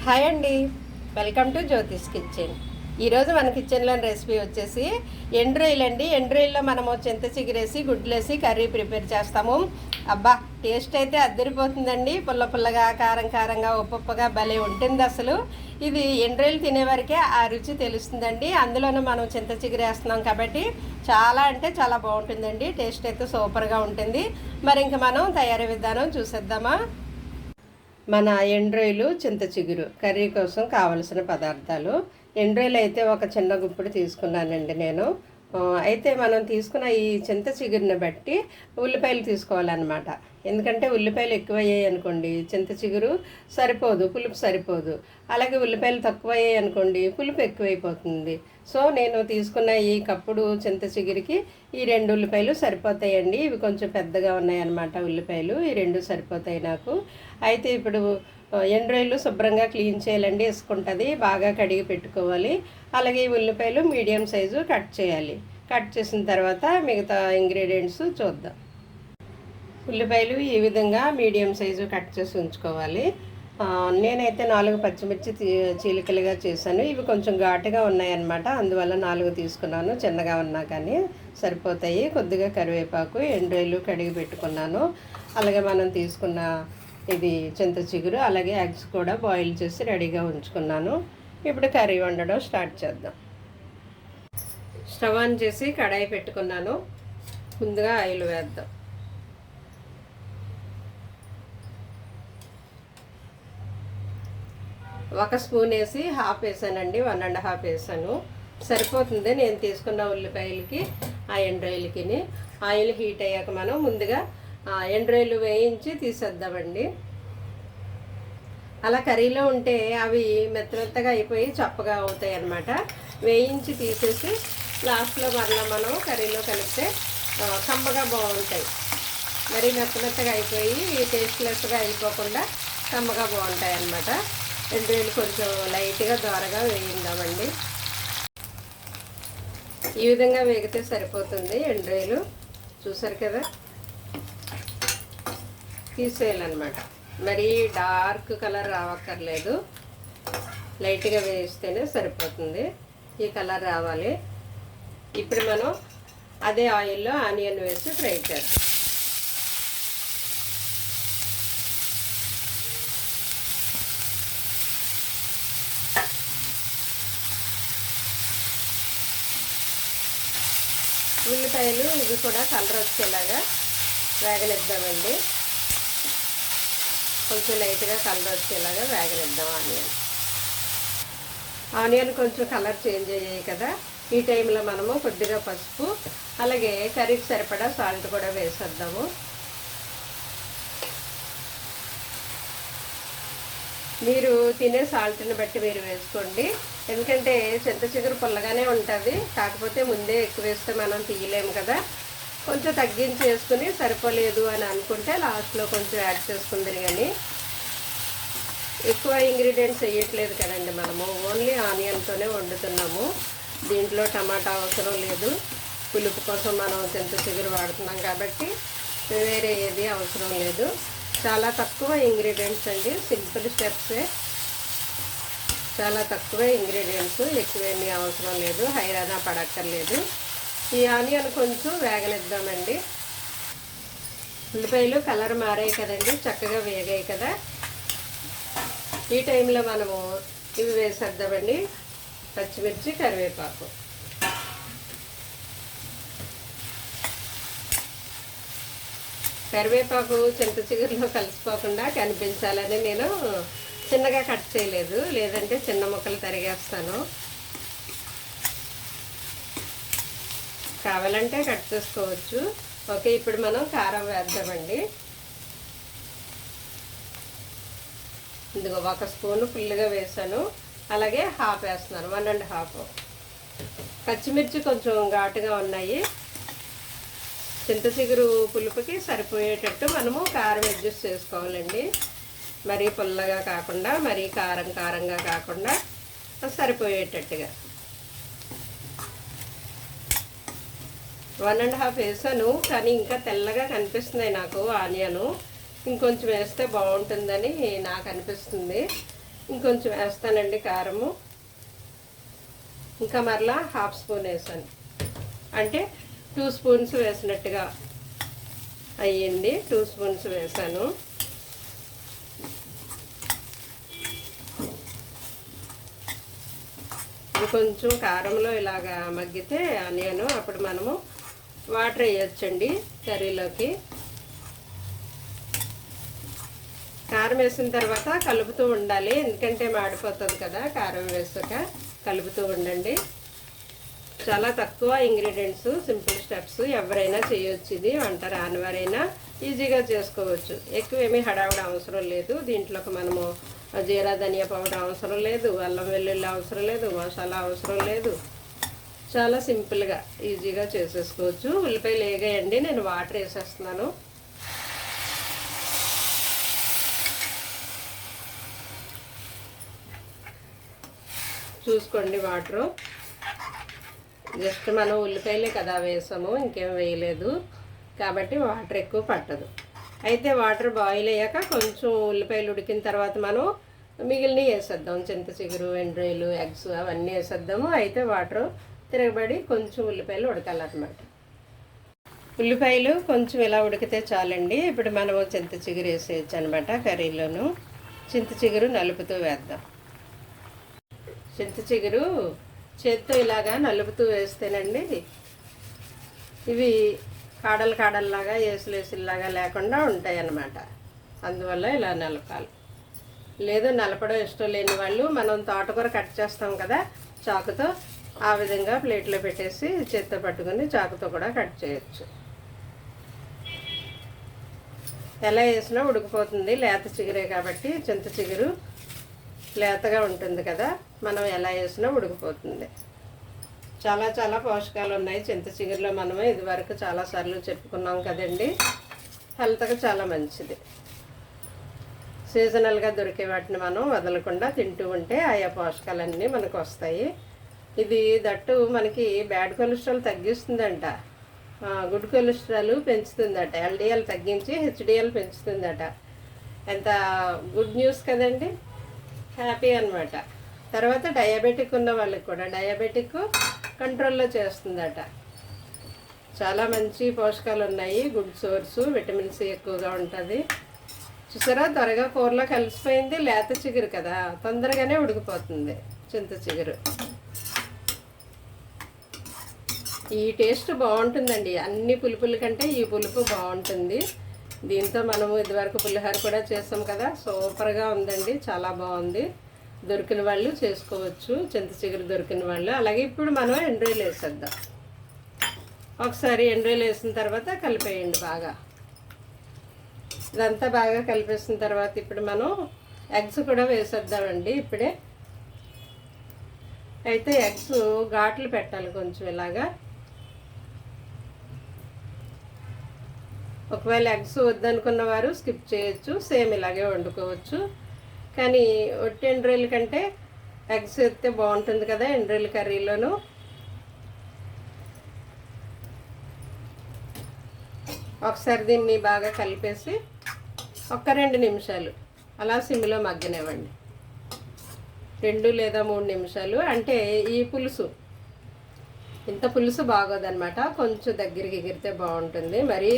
Hi అండి, welcome to Jyothish kitchen. ఈరోజు మన కిచెన్లోని రెసిపీ వచ్చేసి ఎండ్రాయిల్ అండి. ఎండ్రాయిల్లో మనము చింత చిగురేసి గుడ్లేసి కర్రీ ప్రిపేర్ చేస్తాము. అబ్బా, టేస్ట్ అయితే అద్దరిపోతుందండి. పుల్ల పుల్లగా, కారం కారంగా, ఉప్పుగా భలే ఉంటుంది. అసలు ఇది ఎండ్రాయిల్ తినేవారికే ఆ రుచి తెలుస్తుందండి. అందులోనూ మనం చింత చిగురేస్తున్నాం కాబట్టి చాలా అంటే చాలా బాగుంటుందండి. టేస్ట్ అయితే సూపర్గా ఉంటుంది. మరి ఇంక మనం తయారీ విధానం చూసేద్దామా. మన ఎండ్రాయిలు చింత చిగురు కర్రీ కోసం కావలసిన పదార్థాలు. ఎండ్రాయిలు అయితే ఒక చిన్న గుప్పుడు తీసుకున్నానండి నేను. అయితే మనం తీసుకున్న ఈ చింత చిగురుని బట్టి ఉల్లిపాయలు తీసుకోవాలన్నమాట. ఎందుకంటే ఉల్లిపాయలు ఎక్కువ అయ్యాయి అనుకోండి చింత చిగురు సరిపోదు, పులుపు సరిపోదు. అలాగే ఉల్లిపాయలు తక్కువ అయ్యాయి అనుకోండి పులుపు ఎక్కువైపోతుంది. సో నేను తీసుకున్న ఈ కప్పుడు చింత చిగురికి ఈ 2 ఉల్లిపాయలు సరిపోతాయండి. ఇవి కొంచెం పెద్దగా ఉన్నాయన్నమాట ఉల్లిపాయలు. ఈ 2 సరిపోతాయి నాకు. అయితే ఇప్పుడు ఎండ్రాయిలు శుభ్రంగా క్లీన్ చేయాలండి. వేసుకుంటుంది, బాగా కడిగి పెట్టుకోవాలి. అలాగే ఈ ఉల్లిపాయలు మీడియం సైజు కట్ చేయాలి. కట్ చేసిన తర్వాత మిగతా ఇంగ్రీడియంట్స్ చూద్దాం. ఉల్లిపాయలు ఈ విధంగా మీడియం సైజు కట్ చేసి ఉంచుకోవాలి. నేనైతే 4 పచ్చిమిర్చి చీలికలుగా చేశాను. ఇవి కొంచెం ఘాటుగా ఉన్నాయన్నమాట, అందువల్ల 4 తీసుకున్నాను. చిన్నగా ఉన్నా కానీ సరిపోతాయి. కొద్దిగా కరివేపాకు, ఎండ్రాయిలు కడిగి పెట్టుకున్నాను. అలాగే మనం తీసుకున్న ఇది చింత చిగురు, అలాగే ఎగ్స్ కూడా బాయిల్ చేసి రెడీగా ఉంచుకున్నాను. ఇప్పుడు కర్రీ వండడం స్టార్ట్ చేద్దాం. స్టవ్ ఆన్ చేసి కడాయి పెట్టుకున్నాను. ముందుగా ఆయిల్ వేద్దాం. ఒక స్పూన్ వేసి హాఫ్ వేసానండి, 1.5 వేసాను. సరిపోతుంది నేను తీసుకున్న ఉల్లిపాయలకి ఆ ఎండ్రాయిలకి. ఆయిల్ హీట్ అయ్యాక మనం ముందుగా ఎండ్రాయిలు వేయించి తీసేద్దామండి. అలా కర్రీలో ఉంటే అవి మెత్తగా అయిపోయి చప్పగా అవుతాయి అన్నమాట. వేయించి తీసేసి లాస్ట్లో మరలా మనం కర్రీలో కలిపితే కమ్మగా బాగుంటాయి. మరి మెత్తగా అయిపోయి టేస్ట్లెస్గా అయిపోకుండా కమ్మగా బాగుంటాయి అన్నమాట. ఎండ్రాయిలు కొంచెం లైట్గా దోరగా వేయిందామండి. ఈ విధంగా వేగితే సరిపోతుంది. ఎండ్రాయిలు చూసారు కదా, తీసేయాలన్నమాట. మరి డార్క్ కలర్ రావక్కర్లేదు, లైట్గా వేస్తేనే సరిపోతుంది. ఈ కలర్ రావాలి. ఇప్పుడు మనం అదే ఆయిల్లో ఆనియన్ వేసి ఫ్రై చేద్దాం. ఉల్లిపాయలు ఇవి కూడా కలర్ వచ్చేలాగా వేగనిద్దామండి. కొంచెం లైట్గా కలర్ వచ్చేలాగా వేగనిద్దాం ఆనియన్ కొంచెం కలర్ చేంజ్ అయ్యాయి కదా. ఈ టైంలో మనము కొద్దిగా పసుపు, అలాగే కర్రీకి సరిపడా సాల్ట్ కూడా వేసేద్దాము. మీరు తినే సాల్ట్ని బట్టి మీరు వేసుకోండి. ఎందుకంటే చింత చిగురు పుల్లగానే ఉంటుంది, కాకపోతే ముందే ఎక్కువ వేస్తే మనం తీయలేము కదా. కొంచెం తగ్గించి వేసుకుని సరిపోలేదు అని అనుకుంటే లాస్ట్లో కొంచెం యాడ్ చేసుకుందరు. కానీ ఎక్కువ ఇంగ్రీడియంట్స్ వేయట్లేదు కదండి, మనము ఓన్లీ ఆనియన్తోనే వండుతున్నాము. దీంట్లో టమాటా అవసరం లేదు. పులుపు కోసం మనం చింత చిగురు వాడుతున్నాం కాబట్టి వేరే ఏది అవసరం లేదు. చాలా తక్కువ ఇంగ్రీడియంట్స్ అండి, సింపుల్ స్టెప్సే. చాలా తక్కువ ఇంగ్రీడియంట్స్, ఎక్కువేమీ అవసరం లేదు, హైరానా పడక్కర్లేదు. ఈ ఆనియన్ కొంచెం వేగనిద్దామండి. ఉల్లిపాయలు కలర్ మారాయి కదండి, చక్కగా వేగాయి కదా. ఈ టైంలో మనము ఇవి వేసేద్దామండి, పచ్చిమిర్చి, కరివేపాకు. కరివేపాకు చింత చిగురులో కలిసిపోకుండా కనిపించాలని నేను చిన్నగా కట్ చేయలేదు, లేదంటే చిన్న ముక్కలు తరిగేస్తాను. కావాలంటే కట్ చేసుకోవచ్చు. ఓకే, ఇప్పుడు మనం కారం వేద్దామండి. ఇందులో 1 స్పూను ఫుల్గా వేసాను, అలాగే హాఫ్ వేస్తున్నాను, 1.5. పచ్చిమిర్చి కొంచెం ఘాటుగా ఉన్నాయి. చింత చిగురు పులుపుకి సరిపోయేటట్టు మనము కారం అడ్జస్ట్ చేసుకోవాలండి. మరీ పుల్లగా కాకుండా, మరీ కారంగా కాకుండా సరిపోయేటట్టుగా 1.5 వేసాను. కానీ ఇంకా తెల్లగా కనిపిస్తున్నాయి నాకు ఆనియను. ఇంకొంచెం వేస్తే బాగుంటుందని నాకు అనిపిస్తుంది. ఇంకొంచెం వేస్తానండి కారము. ఇంకా మరలా 1/2 స్పూన్ వేసాను, అంటే 2 స్పూన్స్ వేసినట్టుగా అయ్యింది. 2 స్పూన్స్ వేసాను. ఇది కొంచెం కారంలో ఇలాగా మగ్గితే ఆనియన్, అప్పుడు మనము వాటర్ వేయొచ్చండి కర్రీలోకి. కారం వేసిన తర్వాత కలుపుతూ ఉండాలి, ఎందుకంటే మాడిపోతుంది కదా. కారం వేసాక కలుపుతూ ఉండండి. చాలా తక్కువ ఇంగ్రీడియంట్స్, సింపుల్ స్టెప్స్, ఎవరైనా చేయొచ్చు. ఇది వంట రానివారైనా ఈజీగా చేసుకోవచ్చు. ఎక్కువ ఏమీ హడావుడి అవసరం లేదు. దీంట్లోకి మనము జీరా ధనియా పౌడర్ అవసరం లేదు, అల్లం వెల్లుల్లి అవసరం లేదు, మసాలా అవసరం లేదు. చాలా సింపుల్గా ఈజీగా చేసేసుకోవచ్చు. ఉల్లిపాయలు వేగాయండి, నేను వాటర్ వేసేస్తున్నాను. చూసుకోండి వాటరు. జస్ట్ మనం ఉల్లిపాయలే కదా వేసాము, ఇంకేం వేయలేదు కాబట్టి వాటర్ ఎక్కువ పట్టదు. అయితే వాటర్ బాయిల్ అయ్యాక కొంచెం ఉల్లిపాయలు ఉడికిన తర్వాత మనం మిగిలిన వేసేద్దాం. చింత చిగురు, ఎండ్రాయిలు, ఎగ్స్ అవన్నీ వేసేద్దాము. అయితే వాటర్ తిరగబడి కొంచెం ఉల్లిపాయలు ఉడకాలన్నమాట. ఉల్లిపాయలు కొంచెం ఇలా ఉడికితే చాలండి. ఇప్పుడు మనము చింత చిగురు వేసేయచ్చు అనమాట కర్రీలోను. చింత చిగురు నలుపుతూ వేద్దాం. చింత చిగురు చేత్తో ఇలాగా నలుపుతూ వేస్తేనండి ఇవి కాడల్లాగా ఏసులేసులాగా లేకుండా ఉంటాయి అన్నమాట. అందువల్ల ఇలా నలపాలి. లేదు నలపడం ఇష్టం లేని వాళ్ళు మనం తోటకూర కట్ చేస్తాం కదా చాకుతో, ఆ విధంగా ప్లేట్లో పెట్టేసి చేత్తో పట్టుకుని చాకుతో కూడా కట్ చేయొచ్చు. ఎలా వేసినా ఉడికిపోతుంది, లేత చిగురే కాబట్టి. చింత చిగురు లేతగా ఉంటుంది కదా, మనం ఎలా వేసినా ఉడికిపోతుంది. చాలా చాలా పోషకాలు ఉన్నాయి చింత చిగురులో. మనము ఇదివరకు చాలాసార్లు చెప్పుకున్నాం కదండి. హెల్త్కి చాలా మంచిది. సీజనల్గా దొరికే వాటిని మనం వదలకుండా తింటూ ఉంటే ఆయా పోషకాలన్నీ మనకు వస్తాయి. ఇది దట్టు మనకి బ్యాడ్ కొలెస్ట్రాల్ తగ్గిస్తుందంట, గుడ్ కొలెస్ట్రాల్ పెంచుతుందట, ఎల్డిఎల్ తగ్గించి హెచ్డిఎల్ పెంచుతుందట. ఎంత గుడ్ న్యూస్ కదండి, హ్యాపీ అనమాట. తర్వాత డయాబెటిక్ ఉన్న వాళ్ళకి కూడా డయాబెటిక్ కంట్రోల్లో చేస్తుందట. చాలా మంచి పోషకాలు ఉన్నాయి, గుడ్ సోర్సు, విటమిన్ సి ఎక్కువగా ఉంటుంది. చూసారా, త్వరగా కూరలో కలిసిపోయింది. లేత చిగురు కదా, తొందరగానే ఉడికిపోతుంది చింత చిగురు. ఈ టేస్ట్ బాగుంటుందండి. అన్ని పులుపుల కంటే ఈ పులుపు బాగుంటుంది. దీంతో మనము ఇదివరకు పులిహోర కూడా చేస్తాం కదా, సూపర్గా ఉందండి, చాలా బాగుంది. దొరికిన వాళ్ళు చేసుకోవచ్చు, చింత చిగురు దొరికిన వాళ్ళు. అలాగే ఇప్పుడు మనం ఎండ్రాయిలు వేసేద్దాం. ఒకసారి ఎండ్రాయిలు వేసిన తర్వాత కలిపేయండి బాగా. ఇదంతా బాగా కలిపేసిన తర్వాత ఇప్పుడు మనం ఎగ్స్ కూడా వేసేద్దామండి ఇప్పుడే. అయితే ఎగ్స్ ఘాట్లు పెట్టాలి కొంచెం ఇలాగా. ఒకవేళ ఎగ్స్ వద్దనుకున్న వారు స్కిప్ చేయొచ్చు, సేమ్ ఇలాగే వండుకోవచ్చు. కానీ ఒట్టి ఎండ్రాయిల కంటే ఎగ్స్ వేస్తే బాగుంటుంది కదా ఎండ్రాయిల కర్రీలోను. ఒకసారి దీన్ని బాగా కలిపేసి 1-2 నిమిషాలు అలా సిమ్లో మగ్గనివ్వండి. 2 లేదా 3 నిమిషాలు. అంటే ఈ పులుసు ఇంత పులుసు బాగోదన్నమాట, కొంచెం దగ్గరికి ఎగిరితే బాగుంటుంది. మరీ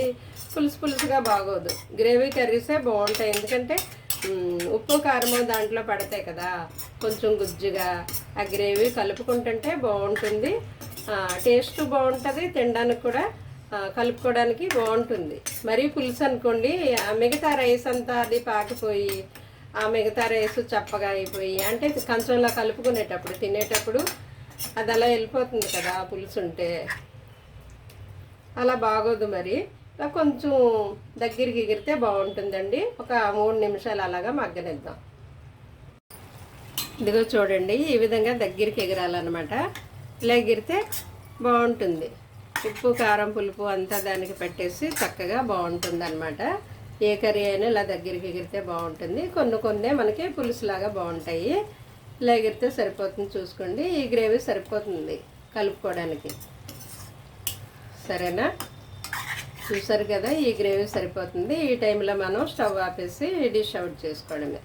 పులుసుగా బాగోదు. గ్రేవీ కర్రీసే బాగుంటాయి, ఎందుకంటే ఉప్పు కారము దాంట్లో పడతాయి కదా, కొంచెం గుజ్జుగా ఆ గ్రేవీ కలుపుకుంటుంటే బాగుంటుంది. టేస్ట్ బాగుంటుంది, తినడానికి కూడా కలుపుకోవడానికి బాగుంటుంది. మరీ పులుసు అనుకోండి, మిగతా రైస్ అంతా అది పాకిపోయి ఆ మిగతా రైస్ చప్పగా అయిపోయి, అంటే కంచంలో కలుపుకునేటప్పుడు తినేటప్పుడు అది అలా వెళ్ళిపోతుంది కదా పులుసు ఉంటే, అలా బాగోదు. మరి కొంచెం దగ్గరికి ఎగిరితే బాగుంటుందండి. ఒక 3 నిమిషాలు అలాగా మగ్గనిద్దాం. ఇదిగో చూడండి, ఈ విధంగా దగ్గరికి ఎగిరాలన్నమాట. ఇలా ఎగిరితే బాగుంటుంది. ఉప్పు కారం పులుపు అంతా దానికి పెట్టేసి చక్కగా బాగుంటుంది అనమాట. ఏ కర్రీ అయినా ఇలా దగ్గరికి ఎగిరితే బాగుంటుంది. కొన్ని మనకి పులుసులాగా బాగుంటాయి. ఇలా ఎగిరితే సరిపోతుంది. చూసుకోండి, ఈ గ్రేవీ సరిపోతుంది కలుపుకోవడానికి. సరేనా, చూసారు కదా, ఈ గ్రేవీ సరిపోతుంది. ఈ టైంలో మనం స్టవ్ ఆపేసి డిష్ అవుట్ చేసుకోవడమే.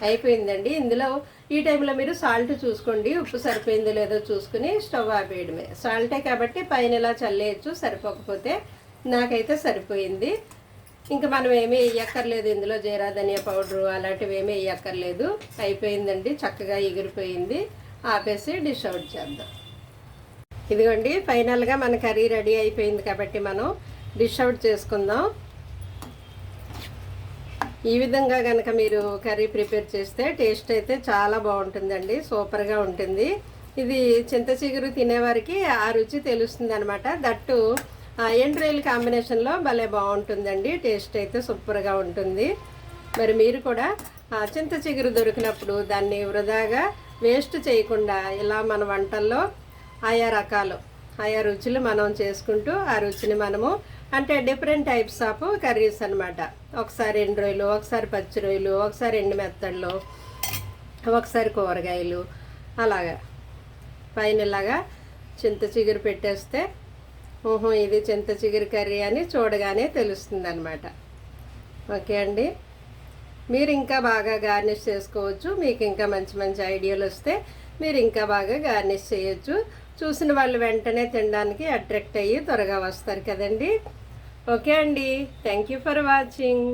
అయిపోయిందండి. ఇందులో ఈ టైంలో మీరు సాల్ట్ చూసుకోండి, ఉప్పు సరిపోయిందో లేదో చూసుకుని స్టవ్ ఆపేయడమే. సాల్టే కాబట్టి పైన ఇలా చల్లేయచ్చు, సరిపోకపోతే. నాకైతే సరిపోయింది. ఇంకా మనం ఏమీ వేయక్కర్లేదు ఇందులో, జీరా ధనియా పౌడరు అలాంటివి ఏమీ వేయక్కర్లేదు. అయిపోయిందండి, చక్కగా ఎగిరిపోయింది. ఆపేసి డిష్ అవుట్ చేద్దాం. ఇదిగోండి ఫైనల్గా మన కర్రీ రెడీ అయిపోయింది కాబట్టి మనం డిష్ అవుట్ చేసుకుందాం. ఈ విధంగా కనుక మీరు కర్రీ ప్రిపేర్ చేస్తే టేస్ట్ అయితే చాలా బాగుంటుందండి, సూపర్గా ఉంటుంది. ఇది చింత చిగురు తినేవారికి ఆ రుచి తెలుస్తుంది అనమాట. దట్టు ఎండ్రాయిల్ కాంబినేషన్లో భలే బాగుంటుందండి, టేస్ట్ అయితే సూపర్గా ఉంటుంది. మరి మీరు కూడా చింత చిగురు దొరికినప్పుడు దాన్ని వృధాగా వేస్ట్ చేయకుండా ఇలా మన వంటల్లో ఆయా రుచులు మనం చేసుకుంటూ ఆ రుచిని మనము అంటే డిఫరెంట్ టైప్స్ ఆఫ్ కర్రీస్ అనమాట. ఒకసారి ఎండు రొయ్యలు, ఒకసారి పచ్చి రొయ్యలు, ఒకసారి ఎండు మెత్తళ్ళు, ఒకసారి కూరగాయలు, అలాగా పైన ఇలాగా చింత చిగురు పెట్టేస్తే ఇది చింత చిగురు కర్రీ అని చూడగానే తెలుస్తుంది అనమాట. ఓకే అండి, మీరు ఇంకా బాగా గార్నిష్ చేసుకోవచ్చు. మీకు ఇంకా మంచి మంచి ఐడియాలు వస్తే మీరు ఇంకా బాగా గార్నిష్ చేయొచ్చు. చూసిన వాళ్ళు వెంటనే తినడానికి అట్రాక్ట్ అయ్యి త్వరగా వస్తారు కదండి. ఓకే అండి, థ్యాంక్ యూ ఫర్ వాచింగ్.